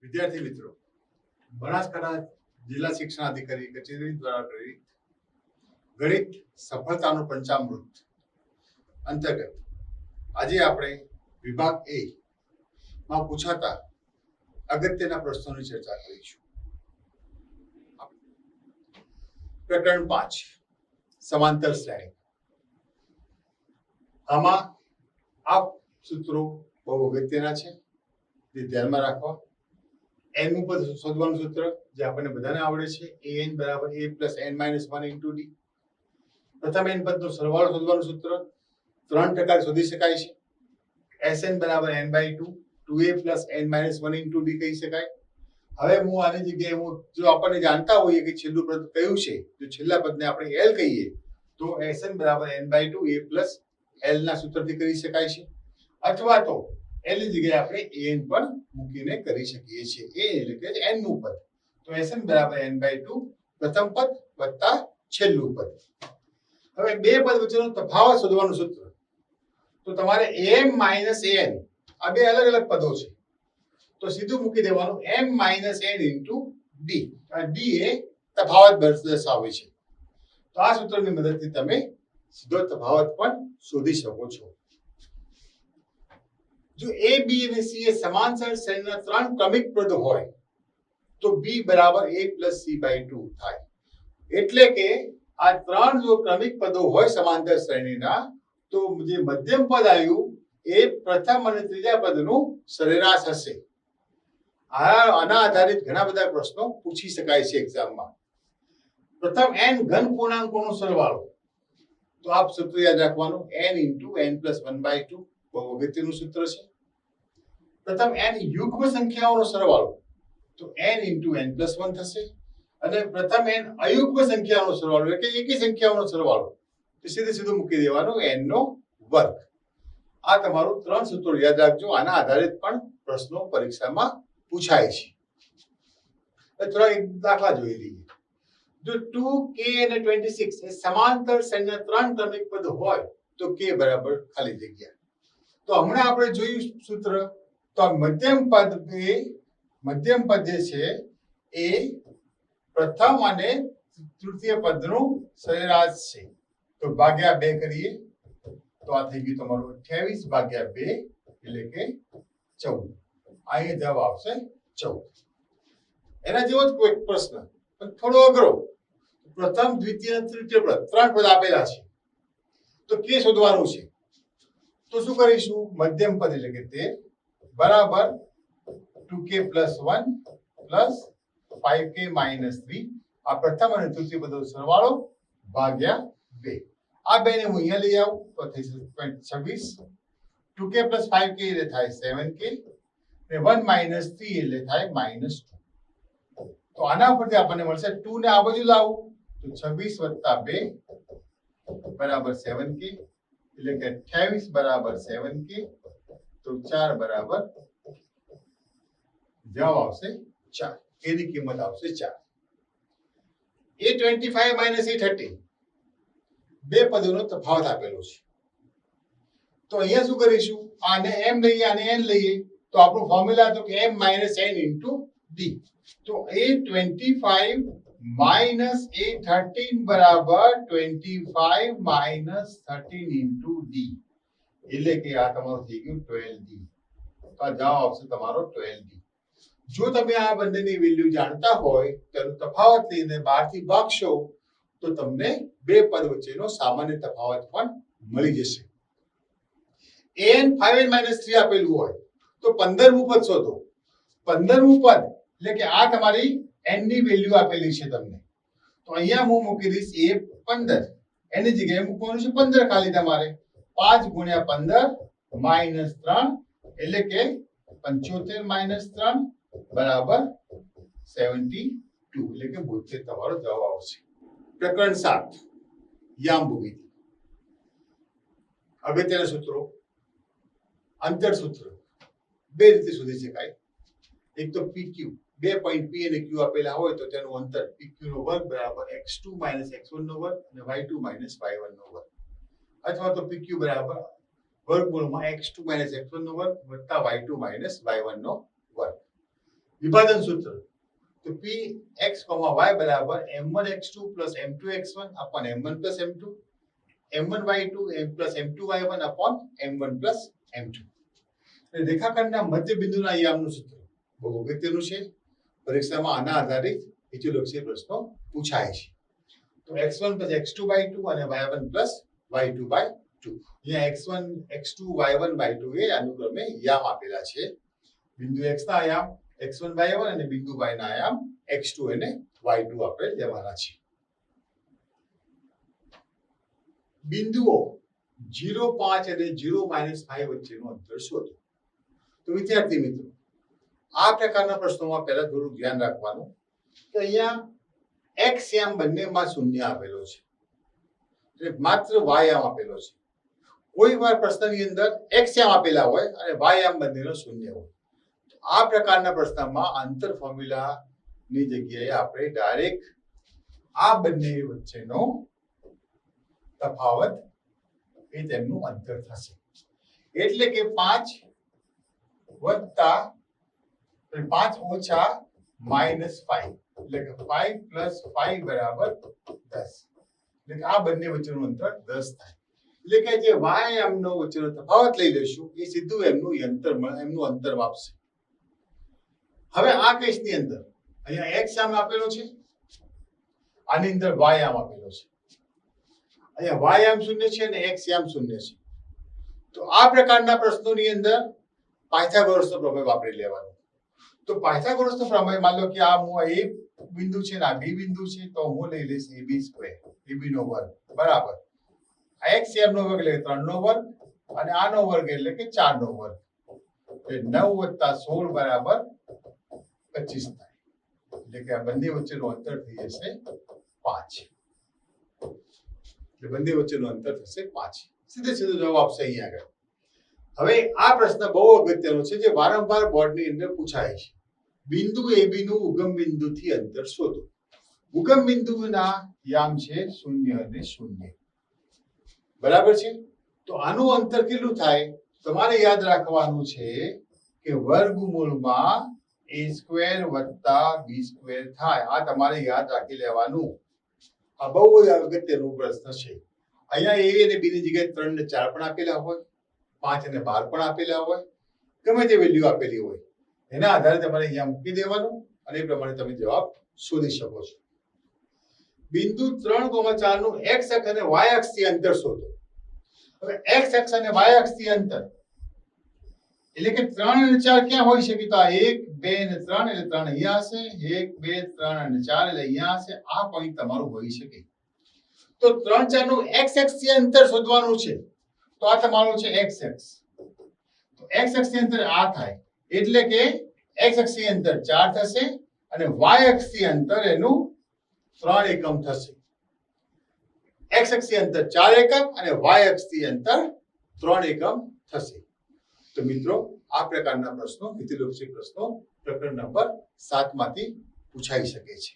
વિદ્યાર્થી મિત્રો, બનાસકાંઠા જિલ્લા શિક્ષણાધિકારી કચેરી દ્વારા પ્રેરિત ગણિત સફળતાનું પંચામૃત અંતર્ગત આજે આપણે વિભાગ એ માં પૂછાતા અગત્યના પ્રશ્નોની ચર્ચા કરીશું. પ્રકરણ 5 સમાંતર શ્રેણી. આમાં આ સૂત્રો બહુ અગત્યના છે, તે ધ્યાનમાં રાખવા. n નું પદ શોધવાનું સૂત્ર જે આપણને બધાને આવડે છે, an બરાબર a plus n minus 1 into d. પ્રથમ n પદનો સરવાળો શોધવાનું સૂત્ર 3% શોધી શકાય છે. sn બરાબર n by 2 2a plus n minus 1 into d કહી શકાય. હવે હું આની જગ્યાએ જો આપણને જાણતા હોઈએ કે છેલ્લું પદ કયું છે, જો છેલ્લા પદને આપણે l કહીએ તો sn બરાબર n by 2 a plus l ના સૂત્રથી કરી શકાય છે, અથવા તો l ની જગ્યાએ આપણે an પણ મૂકીને કરી શકીએ છીએ. a એટલે કે n નું પદ, તો sn બરાબર n બાય 2 પ્રથમ પદ વત્તા છેલ્લું પદ. હવે બે પદ વચ્ચેનો તફાવત શોધવાનું સૂત્ર, તો તમારે m માઇનસ n, આ બે અલગ અલગ પદો છે, તો સીધું મૂકી દેવાનું m minus n into d. આ d એ તફાવત દર્શાવે છે, તો આ સૂત્રની મદદથી તમે સીધો તફાવત પણ શોધી શકો છો. જો a b અને c એ સમાંતર શ્રેણીના ત્રણ ક્રમિક પદ હોય તો b બરાબર a પ્લસ c બાય 2 થાય. એટલે કે આ ત્રણ જો ક્રમિક પદો હોય સમાંતર શ્રેણીના, તો જે મધ્યમ પદ આવ્યું એ પ્રથમ અને ત્રીજા પદનું સરેરાશ હશે. આના આધારિત ઘણા બધા પ્રશ્નો પૂછી શકાય છે એક્ઝામમાં. પ્રથમ n ઘન પૂર્ણાંકોનો સરવાળો, તો આપ સૂત્ર યાદ રાખવાનું n into n plus 1 by 2, બહુ અગત્યનું સૂત્ર છે. પ્રથમ n યુગ્મ સંખ્યાઓનો સરવાળો, તો n ઇન્ટુ n પ્લસ 1 થશે. અને પ્રથમ n અયુગ્મ સંખ્યાઓનો સરવાળો એટલે કે એકી સંખ્યાઓનો સરવાળો, તો સીધું મૂકી દેવાનું n નો વર્ગ. આ તમારું ત્રણ સૂત્રો યાદ રાખજો. આના આધારિત પણ પ્રશ્નો પરીક્ષામાં પૂછાય છે. થોડા એક દાખલા જોઈ લઈએ. જો 2k અને 26 એ સમાંતર શ્રેણીના ત્રણ ક્રમિક પદ હોય તો k બરાબર ખાલી જગ્યા. તો હમણાં આપણે જોયું સૂત્ર, તો આ મધ્યમ પદ જે છે એ પ્રથમ અને તૃતીય પદનું સરેરાશ છે, તો ભાગ્યા 2 કરીએ તો આ થઈ ગયું તમારું 28 ભાગ્યા 2 એટલે કે 14. અહીં જવાબ આવશે 14. એના જેવો જ કોઈ પ્રશ્ન પણ થોડો અઘરો. પ્રથમ દ્વિતીય અને તૃતીય પદ ત્રણ પદ આપેલા છે, તો કે શોધવાનું છે. તો શું કરીશું? મધ્યમ પદ એટલે કે 13 બરાબર 2k plus 1 plus 5k minus 3, આ પ્રથમ અને તૃતીય પદનો સરવાળો ભાગ્યા 2. આ બેને હું અહીંયા લઈ આવું તો થઈ જશે 26. 2k પ્લસ 5k એટલે થાય 7k, અને 1 માઇનસ 3 એટલે થાય માઇનસ 2. તો આના પરથી આપણને મળશે 2 ને આ બાજુ લાવું તો 26 વત્તા 2 બરાબર 7k, એટલે કે 28 બરાબર 7k, તો 4 બરાબર જવાબ આવશે 4. એની કિંમત આવશે 4. a25 માઇનસ a13 બે પદોનો તફાવત આપેલો છે, તો અહીંયા શું કરીશું? આને m લઈએ, આને n લઈએ, તો આપણું ફોર્મ્યુલા તો કે m minus n into d. તો a25 માઇનસ a13 બરાબર 25 માઇનસ 13 ઇન્ટુ d, એટલે કે આ તમારું થઈ ગયું 12d. તો આ જવાબ આવશે તમારો 12d. જો તમે આ બંનેની વેલ્યુ જાણતા હોય, તેનો તફાવત લઈને બહારથી ભાગશો તો તમને બે પદ વચ્ચેનો સામાન્ય તફાવત પણ મળી જશે. an 5n 3 આપેલું હોય તો 15મું પદ શોધો. 15મું પદ એટલે કે આ તમારી n ની વેલ્યુ આપેલી છે તમને, તો અહીંયા હું મૂકી દઈશ a 15, એની જગ્યાએ મૂકવાનું છે 15 ખાલી તમારે. 5 ગુણ્યા 15 માઇનસ 3 એટલે કે 75 માઇનસ 3 બરાબર 72, એટલે કે 72 તમારો જવાબ આવશે. પ્રકરણ 7 યામ ભૂમિતિ. અગત્યના સૂત્રો, અંતર સૂત્ર બે રીતે શોધી શકાય. એક તો PQ, બે પોઈન્ટ P અને Q આપેલા હોય તો તેનું અંતર PQ નો વર્ગ બરાબર x2 માઇનસ x1 નો વર્ગ અને y2 માઇનસ y1 નો વર્ગ, અથવા તો PQ બરાબર વર્ગમૂળમાં x2 માઇનસ x1 નો વર્ગ વત્તા y2 માઇનસ y1 નો વર્ગ. વિભાજન સૂત્ર તો px, y બરાબર m1x2 plus m2x1 upon m1 plus m2, m1y2 plus m2y1 upon m1 plus m2. રેખાખંડના મધ્ય બિંદુના યામનું સૂત્ર બહુ અગત્યનું છે. પરીક્ષામાં આના આધારિત હેતુલક્ષી પ્રશ્નો પૂછાય છે. તો x1 plus x2 by 2 અને y1 plus y2 by 2. અહીંયા x1 x2 y1 by 2 એ અનુક્રમે યામ આપેલા છે. બિંદુ x ના યામ x1 by 1 અને બિંદુ y ના યામ x2 અને y2 આપણે લેવાના છે. બિંદુઓ 0, 5 અને 0, -5 વચ્ચેનું અંતર શોધો. તો વિદ્યાર્થી મિત્રો, આ પ્રકારના પ્રશ્નોમાં પહેલા થોડું ધ્યાન રાખવાનું કે અહીંયા x યામ બંનેમાં શૂન્ય આપેલો છે, એટલે માત્ર y યામ આપેલો છે. કોઈ વાર પ્રશ્નની અંદર x યામ આપેલા હોય અને y યામ બંનેનો શૂન્ય હોય. આ પ્રકારના પ્રશ્નમાં આંતર ફોર્મ્યુલાની જગ્યાએ આપણે ડાયરેક્ટ આ બંને વચ્ચેનો તફાવત એ તેમનું અંતર થશે. એટલે કે 5 વત્તા 5 ઓછા -5 એટલે કે 5 plus 5 બરાબર 10. એટલે કે આ બંને વચ્ચેનું અંતર 10 થાય. એટલે કે જે y યામનો વચ્ચેનો તફાવત લઈ લેશું એ સીધું એમનું અંતર આપશે. હવે આ કેસની અંદર અહીંયા x યામ આપેલો છે, આની અંદર y યામ આપેલો છે. અહીંયા y યામ શૂન્ય છે અને x યામ શૂન્ય છે. તો આ પ્રકારના પ્રશ્નોની અંદર પાયથાગોરસનો પ્રમેય વાપરી લેવાનો. તો પાયથાગોરસનો પ્રમેય, માન લો કે આ હું a બિંદુ છે ને આ b બિંદુ છે, તો હું લઈ લઈશ ab નો વર્ગ બરાબર આ x યામ નો વર્ગ એટલે 3 નો વર્ગ અને આનો વર્ગ એટલે કે 4 નો વર્ગ. એટલે 9 + 16 બરાબર 25 થાય. એટલે કે આ બંને વચ્ચેનું અંતર થઈ જશે 5. એટલે બંને વચ્ચેનું અંતર થશે 5. સીધો જવાબ આપશે અહીંયા આગળ. હવે આ પ્રશ્ન બહુ અગત્યનો છે જે વારંવાર બોર્ડની અંદર પૂછાય છે. બિંદુ AB નું ઉગમ બિંદુથી અંતર શોધો. ઉગમ બિંદુના યામ છે 0 અને 0. બરાબર છે. તો આનું અંતર કેટલું થાય? તમારે યાદ રાખવાનું છે કે વર્ગમૂળમાં a² + b² થાય. આ તમારે યાદ રાખી લેવાનું. આ બહુ અગત્યનો પ્રશ્ન છે. અહીંયા a અને b ની જગ્યાએ 3 ને 4 પણ આપેલા હોય, 5 અને 12 પણ આપેલા હોય, ગમે તે વેલ્યુ આપેલી હોય, એના આધારે તમારે અહીંયા મૂકી દેવાનું અને એ પ્રમાણે તમે જવાબ શોધી શકો છો. બિંદુ 3, 4 નું x અક્ષ અને y અક્ષથી અંતર શોધો. હવે x અક્ષ અને y અક્ષથી અંતર એટલે કે 3 અને 4 ક્યાં હોઈ શકે? તો આ 1, 2 અને 3 એટલે 3 અહીંયા હશે, 1, 2, 3 અને 4 એટલે અહીંયા હશે. આ પોઈન્ટ તમારું હોઈ શકે. તો 3, 4 નું x અક્ષથી અંતર શોધવાનું છે. તો આ તમારું છે x અક્ષ. તો x અક્ષથી અંતર આ થાય એટલે કે x અક્ષથી અંતર 4 થશે અને y અક્ષથી અંતર એનું 3 એકમ થશે. x અક્ષથી અંતર 4 એકમ અને y અક્ષથી અંતર 3 એકમ થશે. તો મિત્રો, આ પ્રકારના પ્રશ્નો હેતુલક્ષી પ્રશ્નો પ્રકરણ નંબર 7 માંથી પૂછાઈ શકે છે.